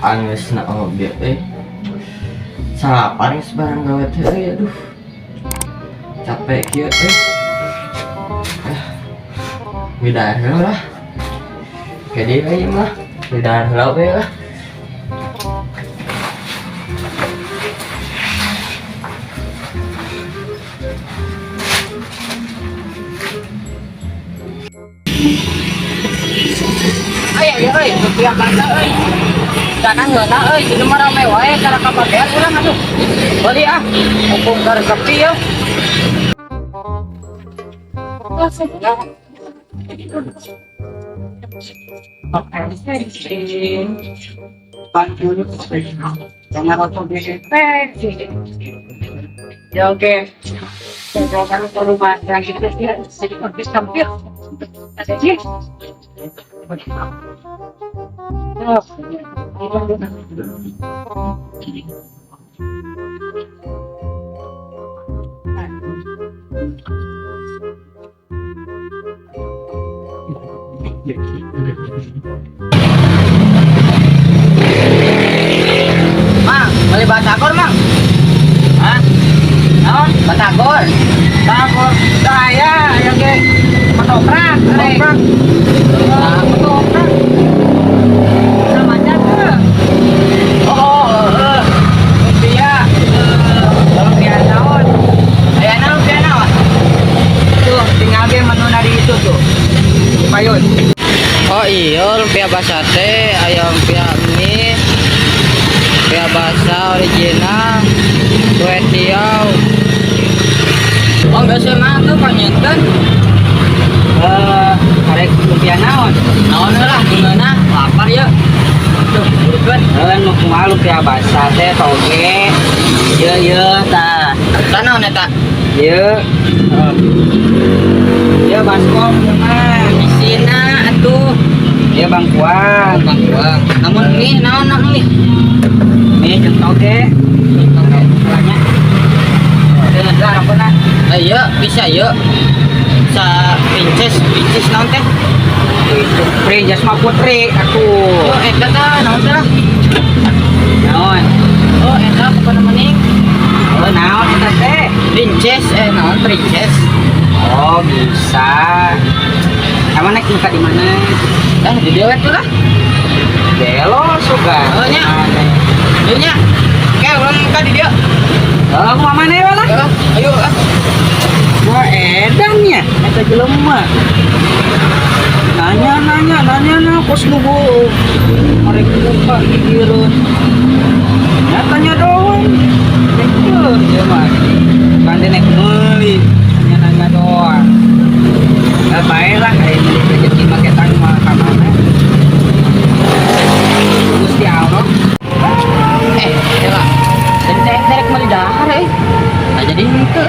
Angesna oge salapan sebarang gawe teh aduh capek kieu widar heula lah ke dieu ieu mah widar heula we lah. Rupiah kata jangan ngena jadi mah rame wae cara kabagean urang atuh beli mumpung keur sepi ya. Ya oke. Kalau ke rumah yang kita lihat sedikit sampir. Ada sih. Mang, beli batagor, Mang. Hah? Naon? Batagor. Batagor. Saya aya ge ketoprak, ketoprak. Ketoprak. Namanya tuh. Rupiah. Rupiah naon? Ayana rupiah naon? Tuh, tinggal ge menu dari itu tuh. Payun. Oh iya, rupiah basa teh, ayam rupiah mie, rupiah basa original, kue tiaw. Oh biasa mah tuh panyetan. Karek rupiah naon? Naon lah, gimana? Lapar ya. Tuh, bukan. Nu kumaha rupiah basa teh toge. Ieu tah. Tah naon eta? Ieu. Ieu baskom mah isina atuh. Ieu bangkuang. Bangkuang. Namun mie naon mie? Mie jeung toge. Toge salahnya. Dengan larang pernah. Iya, bisa yuk. Sa princess naon teh? Itu princess mah putri aku. Oh, eta tah naon teh lah? Naon? Oh, eta bukan mending. Oh, naon eta teh? Princess naon princess? Oh, bisa. Kamu naik muka di mana? Di dewe tuh lah. Delo suka. Oh nya. Nya. Oke, ulang muka di dia. Oh, aku mana ya lah? Ayo wah edannya, eta jelema. Nanya kos lugu. Marek lupa dikireun. Tanya doang. Betul, ya mah. Kan nek meuli, nanya doang. Baiklah, ini rezeki make tang mah ka mana. Gusti Allah. Elah. Jadi derek meuli dahar nah jadi henteu.